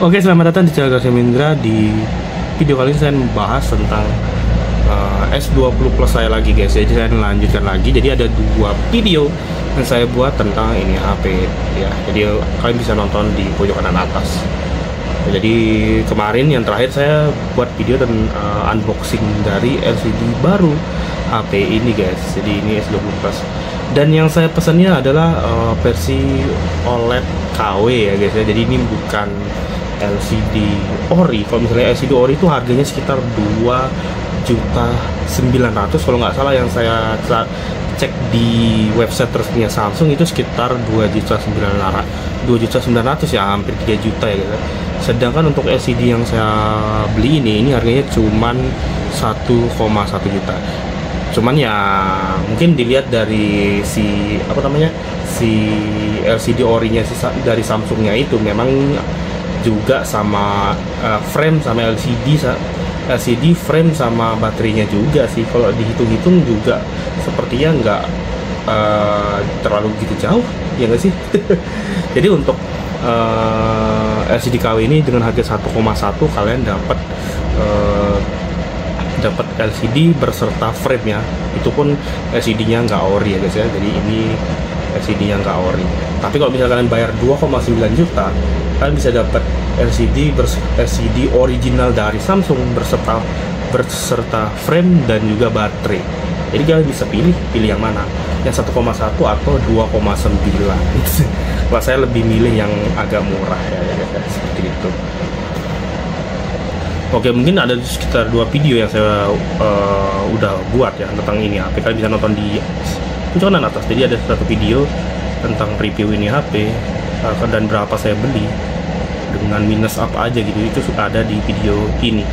Oke, selamat datang di channel Kasim Indra. Di video kali ini saya membahas tentang S20 Plus saya lagi, guys. Jadi saya lanjutkan lagi. Jadi ada dua video yang saya buat tentang ini HP ya. Jadi kalian bisa nonton di pojok kanan atas. Jadi kemarin yang terakhir saya buat video dan unboxing dari LCD baru HP ini, guys. Jadi ini S20 Plus. Dan yang saya pesannya adalah versi OLED KW ya, guys ya. Jadi ini bukan LCD ori. Kalau misalnya LCD ori itu harganya sekitar 2.900.000 kalau nggak salah, yang saya cek di website resminya Samsung itu sekitar 2.900.000 ya, hampir 3 juta ya gitu. Sedangkan untuk LCD yang saya beli ini harganya cuman 1,1 juta. Cuman ya mungkin dilihat dari si LCD orinya dari Samsungnya itu memang juga sama frame sama LCD frame sama baterainya juga sih. Kalau dihitung-hitung juga sepertinya nggak terlalu gitu jauh, ya nggak sih? Jadi untuk LCD KW ini dengan harga 1,1 kalian dapat LCD berserta frame ya. Itu pun LCD-nya nggak ori ya guys ya. Jadi ini LCD-nya nggak ori. Tapi kalau misalnya kalian bayar 2,9 juta, kalian bisa dapat LCD original dari Samsung berserta frame dan juga baterai. Jadi kalian bisa pilih yang mana, yang 1,1 atau 2,9. Kalau saya lebih milih yang agak murah ya, seperti itu. Oke, mungkin ada sekitar 2 video yang saya udah buat ya tentang ini HP. Kalian bisa nonton di kanan atas. Jadi ada satu video tentang review ini HP dan berapa saya beli dengan minus apa aja gitu, itu sudah ada di video ini.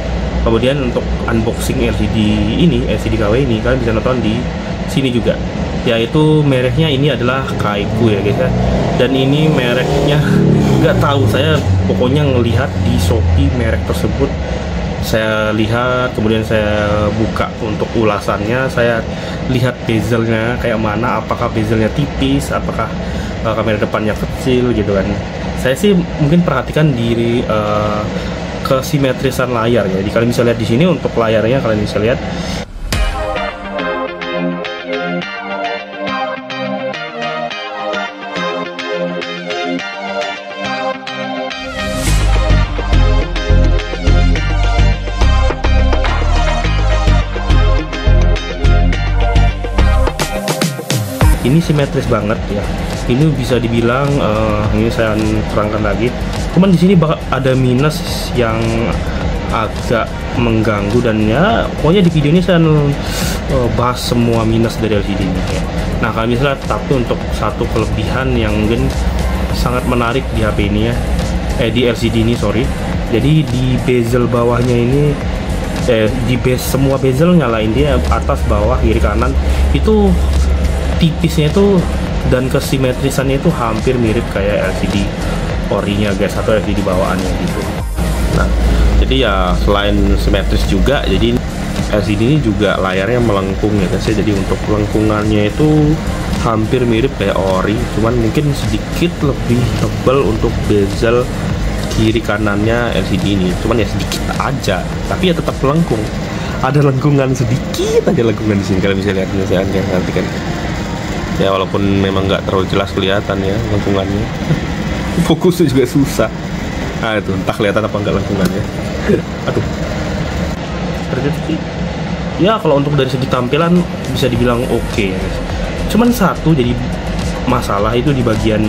Kemudian untuk unboxing LCD KW ini kalian bisa nonton di sini juga, yaitu mereknya ini adalah Kaiku ya guys ya. Dan ini mereknya nggak tahu, saya pokoknya ngelihat di Shopee merek tersebut, saya lihat, kemudian saya buka untuk ulasannya, saya lihat bezelnya kayak mana, apakah bezelnya tipis, apakah kamera depannya kecil gitu kan. Saya sih mungkin perhatikan diri kesimetrisan layar ya. Jadi kalian bisa lihat di sini untuk layarnya, kalian bisa lihat ini simetris banget ya. Ini bisa dibilang ini saya terangkan lagi. Cuman di sini ada minus yang agak mengganggu, dan ya pokoknya di video ini saya bahas semua minus dari LCD ini ya. Nah kalian bisa lihat, tapi untuk satu kelebihan yang mungkin sangat menarik di HP ini ya, di LCD ini sorry. Jadi di bezel bawahnya ini di semua bezel nyalain dia, atas, bawah, kiri, kanan, itu tipisnya itu dan kesimetrisannya itu hampir mirip kayak LCD orinya guys, atau LCD bawaannya gitu. Nah jadi ya selain simetris juga, jadi LCD ini juga layarnya melengkung ya guys ya. Jadi untuk lengkungannya itu hampir mirip kayak ori, cuman mungkin sedikit lebih tebal untuk bezel kiri kanannya LCD ini. Cuman ya sedikit aja, tapi ya tetap melengkung. Ada lengkungan sedikit aja, lengkungan di sini kalian bisa lihat nanti kan. Ya walaupun memang nggak terlalu jelas kelihatan ya lengkungannya. Fokusnya juga susah. Nah itu entah kelihatan apa enggak lengkungannya. Aduh. Seperti itu sih. Ya kalau untuk dari segi tampilan bisa dibilang oke ya guys. Cuman satu jadi masalah itu di bagian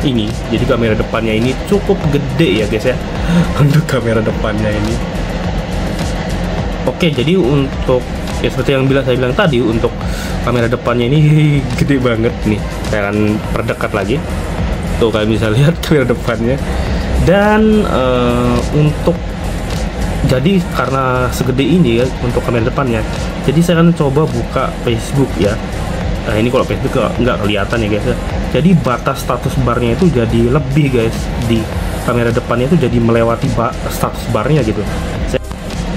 ini. Jadi kamera depannya ini cukup gede ya guys ya. Untuk kamera depannya ini. Oke, jadi untuk ya seperti yang saya bilang tadi, untuk kamera depannya ini gede banget nih. Saya akan perdekat lagi. Tuh kalian bisa lihat kamera depannya. Dan untuk jadi karena segede ini ya untuk kamera depannya, jadi saya akan coba buka Facebook ya. Nah ini kalau Facebook nggak kelihatan ya guys ya. Jadi batas status barnya itu jadi lebih guys, di kamera depannya itu jadi melewati status barnya gitu.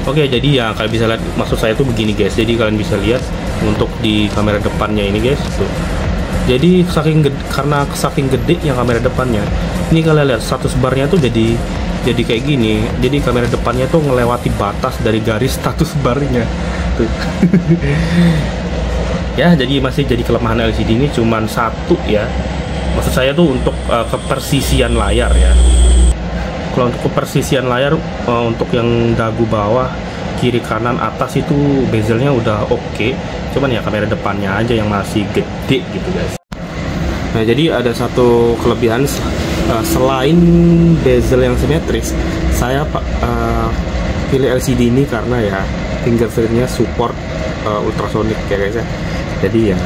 Oke, jadi ya kalian bisa lihat, maksud saya itu begini guys. Jadi kalian bisa lihat untuk di kamera depannya ini guys tuh. Jadi karena saking gede yang kamera depannya, ini kalian lihat status barnya tuh jadi jadi kayak gini. Jadi kamera depannya tuh ngelewati batas dari garis status barnya tuh. Ya, jadi masih jadi kelemahan LCD ini cuman satu ya. Maksud saya tuh untuk kepersisian layar ya. Kalau untuk kepersisian layar, untuk yang dagu bawah, kiri kanan atas itu bezelnya udah oke. Cuman ya kamera depannya aja yang masih gede gitu guys. Nah, jadi ada satu kelebihan selain bezel yang simetris, saya pilih LCD ini karena ya fingerprintnya support ultrasonic ya guys ya. Jadi ya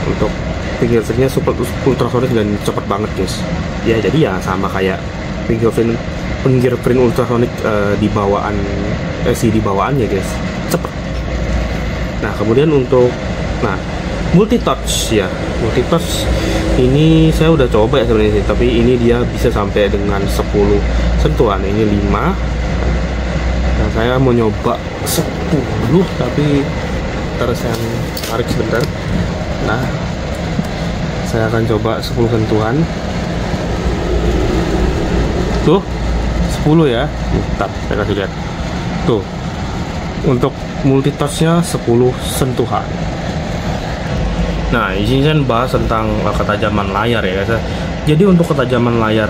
untuk fingerprintnya support ultrasonic dan cepet banget guys. Ya jadi ya sama kayak fingerprint ultrasonic di bawaan LCD bawaannya guys, cepet. Nah kemudian untuk multi touch ini saya udah coba ya sebenarnya sih, tapi ini dia bisa sampai dengan 10 sentuhan. Ini 5. Nah saya mau nyoba 10, tapi ntar saya tarik sebentar. Nah saya akan coba 10 sentuhan. Tuh 10 ya, bentar saya kasih lihat tuh. Untuk multi touchnya 10 sentuhan. Nah, di sini saya bahas tentang ketajaman layar ya guys. Jadi untuk ketajaman layar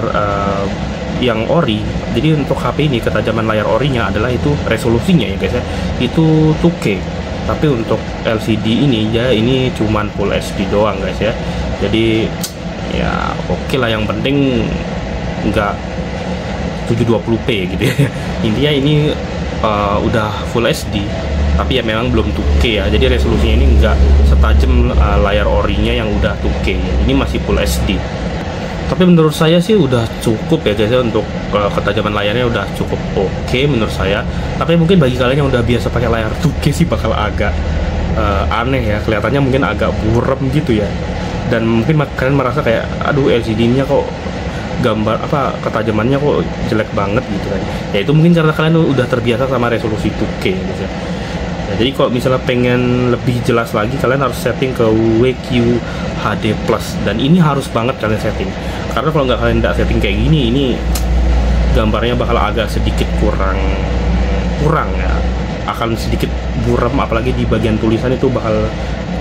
yang ori, jadi untuk HP ini ketajaman layar orinya adalah itu resolusinya ya guys ya, itu 2K. Tapi untuk LCD ini ya ini cuman Full HD doang guys ya. Jadi ya oke lah, yang penting nggak 720p gitu ya. Intinya ini udah Full HD, tapi ya memang belum 2K ya. Jadi resolusinya ini nggak setajam layar orinya yang udah 2K. Ini masih Full HD. Tapi menurut saya sih udah cukup ya guys ya, untuk ketajaman layarnya udah cukup oke menurut saya. Tapi mungkin bagi kalian yang udah biasa pakai layar 2K sih bakal agak aneh ya, kelihatannya mungkin agak buram gitu ya. Dan mungkin kalian merasa kayak aduh LCD-nya kok gambar ketajamannya kok jelek banget gitu kan. Ya itu mungkin karena kalian udah terbiasa sama resolusi 2K gitu ya. Nah, jadi kalau misalnya pengen lebih jelas lagi, kalian harus setting ke WQ HD Plus, dan ini harus banget kalian setting. Karena kalau nggak kalian nggak setting kayak gini, ini gambarnya bakal agak sedikit kurang ya, akan sedikit buram, apalagi di bagian tulisan itu bakal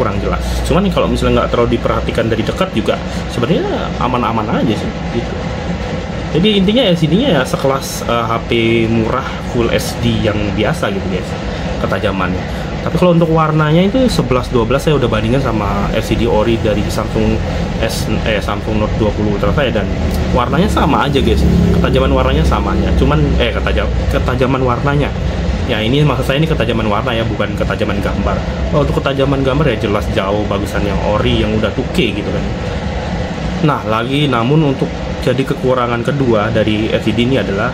kurang jelas. Cuman nih kalau misalnya nggak terlalu diperhatikan dari dekat juga sebenarnya aman-aman aja sih gitu. Jadi intinya LCD-nya ya sekelas HP murah Full HD yang biasa gitu guys ketajamannya. Tapi kalau untuk warnanya itu 11-12 saya udah bandingkan sama LCD ori dari Samsung Note 20 Ultra saya, dan warnanya sama aja guys. Ketajaman warnanya sama ya. Cuman ketajaman warnanya. Ya ini maksud saya ini ketajaman warna ya, bukan ketajaman gambar. Untuk ketajaman gambar ya jelas jauh bagusan yang ori yang udah 2K gitu kan. Nah namun untuk jadi kekurangan kedua dari LCD ini adalah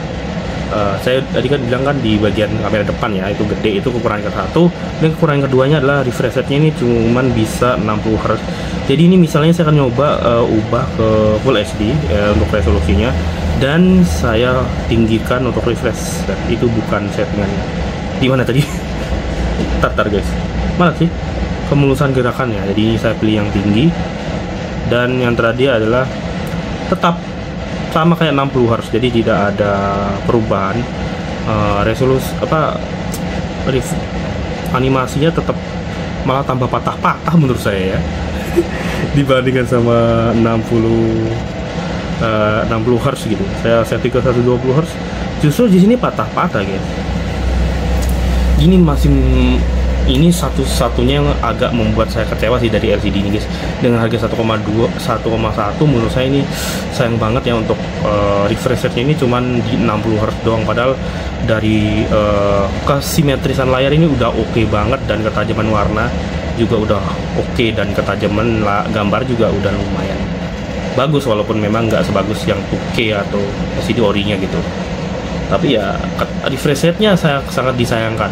saya tadi kan bilang kan di bagian kamera depan ya itu gede, itu kekurangan ke-1. Dan kekurangan keduanya adalah refresh rate-nya ini cuman bisa 60 Hz. Jadi ini misalnya saya akan nyoba ubah ke Full HD untuk resolusinya, dan saya tinggikan untuk refresh rate. Itu bukan settingan di mana tadi? Tar guys, mana sih kemulusan gerakannya? Jadi ini saya pilih yang tinggi, dan yang terakhir adalah tetap sama kayak 60 Hz, jadi tidak ada perubahan. Resolusi animasinya tetap malah tambah patah-patah menurut saya ya dibandingkan sama 60 Hz gitu. Saya setting ke 120 Hz, justru di sini patah-patah guys. Ini satu-satunya yang agak membuat saya kecewa sih dari LCD ini guys. Dengan harga 1,1 menurut saya ini sayang banget ya, untuk refresh rate-nya ini cuman di 60 Hz doang. Padahal dari kesimetrisan layar ini udah oke banget, dan ketajaman warna juga udah oke, dan ketajaman gambar juga udah lumayan bagus, walaupun memang nggak sebagus yang 2K atau LCD orinya gitu. Tapi ya refresh rate-nya saya sangat disayangkan.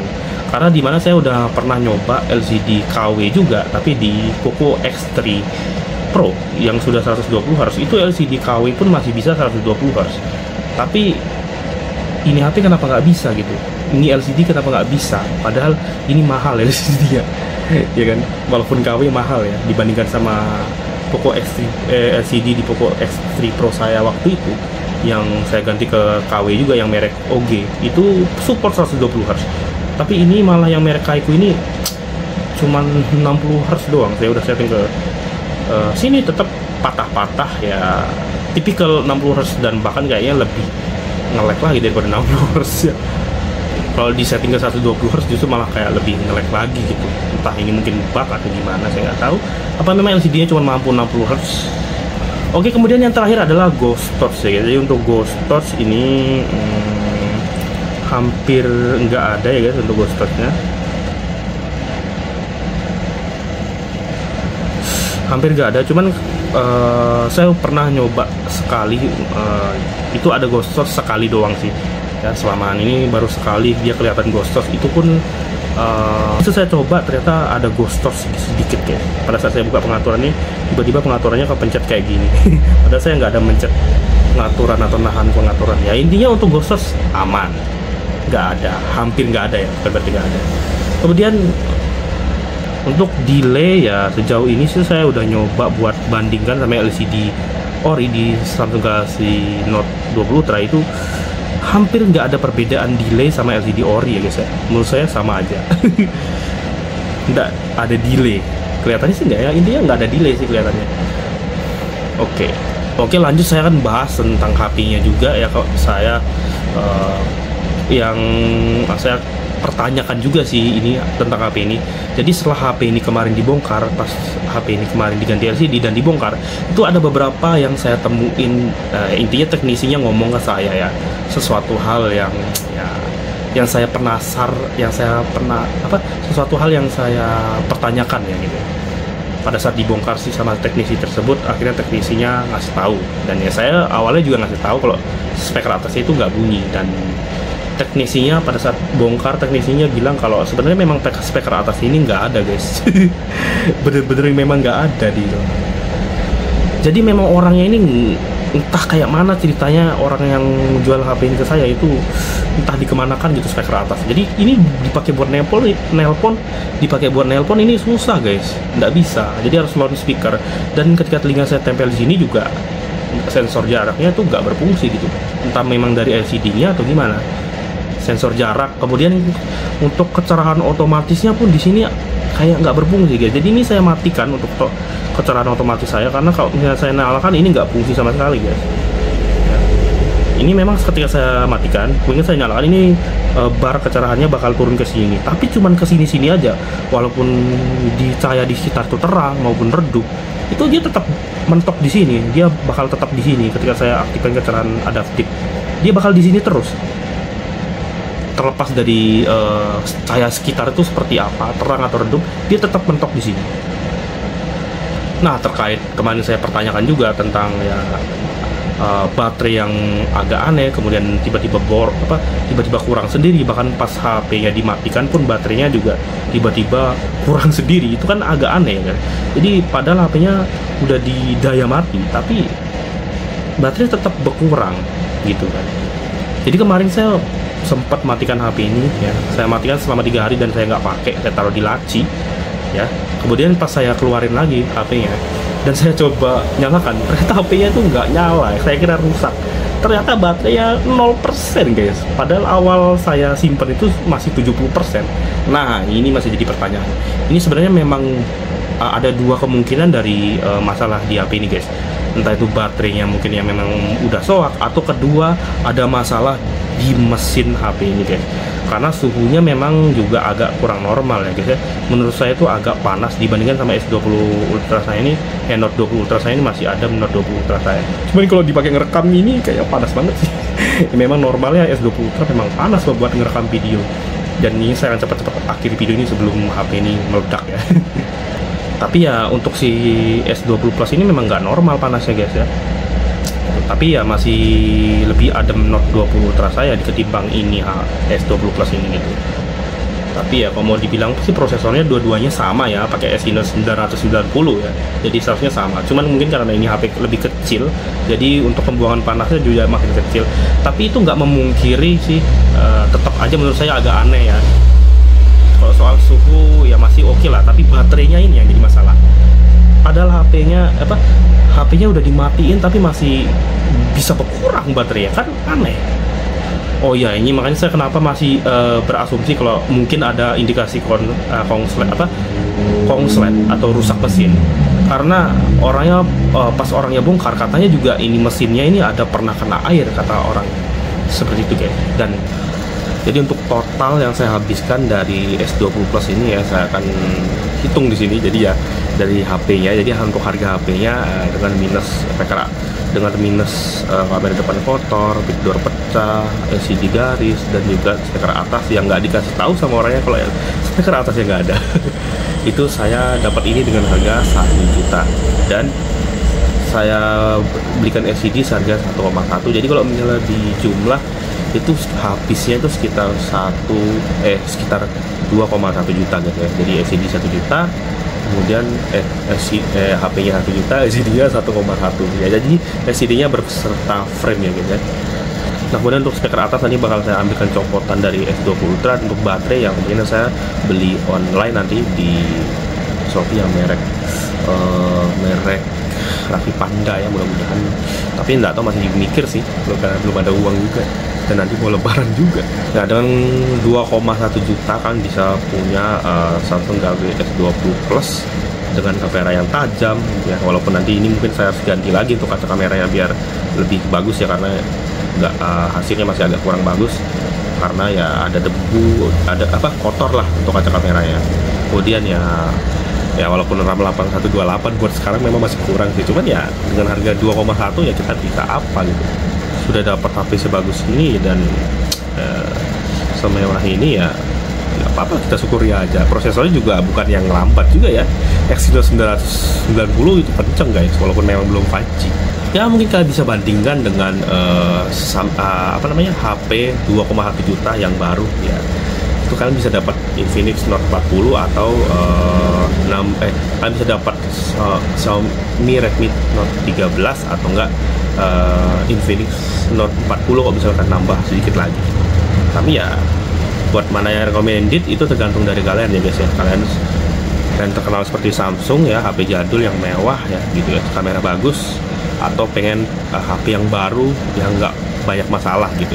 Karena dimana saya udah pernah nyoba LCD KW juga, tapi di Poco X3 Pro yang sudah 120 Hz, itu LCD KW pun masih bisa 120 Hz. Tapi ini HP kenapa nggak bisa gitu? Ini LCD kenapa nggak bisa? Padahal ini mahal LCD-nya, ya kan? Walaupun KW mahal ya, dibandingkan sama Poco X3 LCD di Poco X3 Pro saya waktu itu yang saya ganti ke KW juga yang merek OG itu support 120 Hz. Tapi ini malah yang merek Kaiku ini cuman 60 Hz doang. Saya udah setting ke sini tetap patah-patah ya, tipikal 60 Hz, dan bahkan kayaknya lebih nge-lag lagi daripada 60 Hz ya. Kalau di setting ke 120 Hz justru malah kayak lebih nge-lag lagi gitu. Entah ini mungkin bug atau gimana, saya nggak tahu. Apa memang LCD-nya cuma mampu 60 Hz. Oke, kemudian yang terakhir adalah ghost torch ya. Jadi untuk ghost torch ini hampir nggak ada ya guys untuk ghost torch-nya. Hampir nggak ada, cuman saya pernah nyoba sekali, itu ada ghost torch sekali doang sih ya, selama ini baru sekali dia kelihatan ghost torch. Itu pun itu saya coba ternyata ada ghost torch sedikit ya. Pada saat saya buka pengaturannya, tiba-tiba pengaturannya kepencet kayak gini. Padahal saya nggak ada mencet pengaturan atau nahan pengaturan ya. Intinya untuk ghost torch aman, nggak ada, hampir nggak ada ya, berarti nggak ada. Kemudian untuk delay ya, sejauh ini sih saya udah nyoba buat bandingkan sama LCD Ori di Samsung Galaxy Note 20 Ultra, itu hampir nggak ada perbedaan delay sama LCD Ori ya guys ya. Menurut saya sama aja. Nggak ada delay, kelihatannya sih nggak ya, intinya nggak ada delay sih kelihatannya. Oke, lanjut saya akan bahas tentang HP-nya juga ya. Kalau saya yang saya pertanyakan juga sih ini tentang HP ini. Jadi setelah HP ini kemarin dibongkar, pas HP ini kemarin diganti LCD dan dibongkar, itu ada beberapa yang saya temuin, intinya teknisinya ngomong ke saya ya, sesuatu hal yang saya sesuatu hal yang saya pertanyakan ya gitu. Pada saat dibongkar sih sama teknisi tersebut, akhirnya teknisinya ngasih tahu, dan ya saya awalnya juga ngasih tahu kalau speaker atasnya itu nggak bunyi, dan teknisinya pada saat bongkar, teknisinya bilang kalau sebenarnya memang speaker atas ini nggak ada guys. Bener-bener memang nggak ada dia. Jadi memang orangnya ini entah kayak mana ceritanya, orang yang jual HP ini ke saya itu entah dikemanakan gitu speaker atas. Jadi ini dipakai buat nelpon dipakai buat nelpon ini susah guys, nggak bisa. Jadi harus loudspeaker, dan ketika telinga saya tempel di sini juga sensor jaraknya tuh nggak berfungsi gitu. Entah memang dari LCD-nya atau gimana. Sensor jarak, kemudian untuk kecerahan otomatisnya pun di sini kayak nggak berfungsi guys. Jadi ini saya matikan untuk kecerahan otomatis saya, karena kalau misalnya saya nyalakan ini nggak fungsi sama sekali guys ya. Ini memang ketika saya matikan, mungkin saya nyalakan ini bar kecerahannya bakal turun ke sini, tapi cuman ke sini aja. Walaupun di cahaya di sekitar itu terang maupun redup, itu dia tetap mentok di sini, dia bakal tetap di sini. Ketika saya aktifkan kecerahan adaptif, dia bakal di sini terus, terlepas dari cahaya sekitar itu seperti apa, terang atau redup, dia tetap mentok di sini. Nah, terkait kemarin saya pertanyakan juga tentang ya baterai yang agak aneh, kemudian tiba-tiba tiba-tiba kurang sendiri, bahkan pas HP-nya dimatikan pun baterainya juga tiba-tiba kurang sendiri. Itu kan agak aneh kan. Jadi padahal HP-nya udah di daya mati, tapi baterai tetap berkurang gitu kan. Jadi kemarin saya sempat matikan HP ini ya, saya matikan selama 3 hari dan saya nggak pakai, saya taruh di laci ya. Kemudian pas saya keluarin lagi HP-nya dan saya coba nyalakan, ternyata HP-nya itu nggak nyala. Saya kira rusak, ternyata baterainya 0% guys, padahal awal saya simpen itu masih 70%. Nah, ini masih jadi pertanyaan. Ini sebenarnya memang ada dua kemungkinan dari masalah di HP ini guys. Entah itu baterainya mungkin yang memang udah soak, atau kedua ada masalah di mesin HP ini guys, karena suhunya memang juga agak kurang normal ya guys ya. Menurut saya itu agak panas dibandingkan sama S20 Ultra saya ini. Note 20 Ultra saya ini masih ada Note 20 Ultra saya, cuman kalau dipakai ngerekam ini kayak panas banget sih. Memang normalnya S20 Ultra memang panas loh buat ngerekam video, dan ini saya akan cepat-cepat akhiri video ini sebelum HP ini meledak ya. Tapi ya untuk si S20 Plus ini memang nggak normal panasnya guys ya. Tapi ya masih lebih adem Note 20 Ultra saya ketimbang ini S20 Plus ini gitu. Tapi ya kalau mau dibilang sih prosesornya dua-duanya sama ya, pakai Exynos 990 ya. Jadi seharusnya sama. Cuman mungkin karena ini HP lebih kecil, jadi untuk pembuangan panasnya juga makin kecil. Tapi itu nggak memungkiri sih, tetap aja menurut saya agak aneh ya. Kalau soal suhu ya masih oke lah, tapi baterainya ini yang jadi masalah. Padahal HP-nya udah dimatiin tapi masih bisa berkurang baterainya, kan aneh. Oh ya, ini makanya saya kenapa masih berasumsi kalau mungkin ada indikasi kongslet atau rusak mesin. Karena pas orangnya bongkar, katanya juga ini mesinnya ini ada pernah kena air, kata orang seperti itu guys. Dan jadi untuk total yang saya habiskan dari S20 Plus ini ya, saya akan hitung di sini. Jadi ya dari HP-nya, jadi untuk harga HP-nya dengan minus kamera depan kotor, big door pecah, LCD garis, dan juga speaker atas yang nggak dikasih tahu sama orangnya kalau speaker atasnya nggak ada. Itu saya dapat ini dengan harga 1 juta, dan saya belikan LCD seharga 1,1. Jadi kalau misalnya di jumlah itu habisnya itu sekitar 2,1 juta gitu ya. Jadi LCD 1 juta, kemudian HP-nya 1 juta, LCD-nya 1,1 ya. Jadi LCD-nya berserta frame ya gitu ya. Nah, kemudian untuk speaker atas tadi bakal saya ambilkan copotan dari S20 Ultra. Untuk baterai yang kemudian saya beli online nanti di Shopee yang merek Rafi Panda ya, mudah-mudahan. Tapi nggak tahu, masih mikir sih, belum ada uang juga, dan nanti mau lebaran juga. Nah, dengan 2,1 juta kan bisa punya Samsung Galaxy S20 Plus dengan kamera yang tajam ya, walaupun nanti ini mungkin saya harus ganti lagi untuk kaca kameranya biar lebih bagus ya, karena hasilnya masih agak kurang bagus karena ya ada debu, ada kotor lah untuk kaca kameranya. Kemudian ya walaupun RAM 8128 buat sekarang memang masih kurang sih, cuman ya dengan harga 2,1 ya kita bisa apa gitu. Sudah dapat HP sebagus ini dan semewah ini ya nggak apa-apa, kita syukuri aja. Prosesornya juga bukan yang lambat juga ya, Exynos 990 itu kenceng guys, walaupun memang belum 5G. Ya mungkin kalian bisa bandingkan dengan HP 2,1 juta yang baru ya. Itu kalian bisa dapat Infinix Note 40 atau kalian bisa dapat Xiaomi Redmi Note 13 atau enggak Infinix Note 40 kalau misalkan nambah sedikit lagi. Tapi ya buat mana yang recommended itu tergantung dari kalian ya guys ya. Kalian terkenal seperti Samsung ya, HP jadul yang mewah ya gitu ya, kamera bagus, atau pengen HP yang baru yang nggak banyak masalah gitu.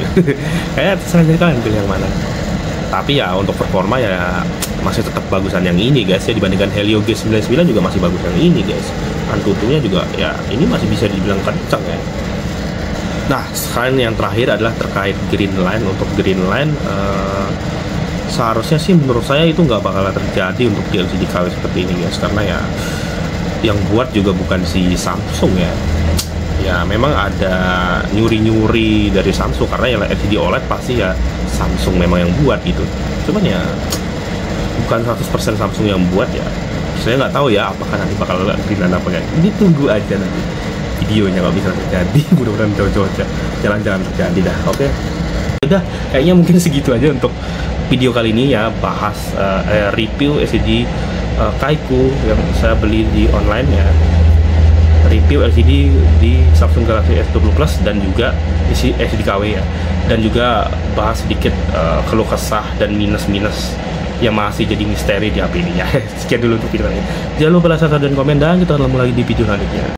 Kayak terserah dari kalian pilih yang mana. Tapi ya untuk performa ya masih tetap bagusan yang ini guys ya, dibandingkan Helio G99 juga masih bagus yang ini guys. Antutunya juga ya ini masih bisa dibilang kencang ya. Nah, sekarang yang terakhir adalah terkait green line. Untuk green line seharusnya sih menurut saya itu nggak bakalan terjadi untuk di LCD KW seperti ini guys, karena ya yang buat juga bukan si Samsung ya. Ya memang ada nyuri-nyuri dari Samsung, karena ya LCD OLED pasti ya Samsung memang yang buat gitu. Cuman ya bukan 100% Samsung yang buat ya. Saya nggak tahu ya apakah nanti bakal green line apa enggak. Ini tunggu aja nanti videonya kalau bisa terjadi. Mudah-mudahan cocok jalan-jalan terjadi dah. Oke. Udah, kayaknya mungkin segitu aja untuk video kali ini ya, bahas review LCD Kaiku yang saya beli di online ya. Review LCD di Samsung Galaxy S20 Plus dan juga isi LCD KW ya, dan juga bahas sedikit keluh kesah dan minus-minus yang masih jadi misteri di HP ini ya. Sekian dulu untuk video ini. Jangan lupa like, subscribe, dan komen, dan kita ketemu lagi di video selanjutnya.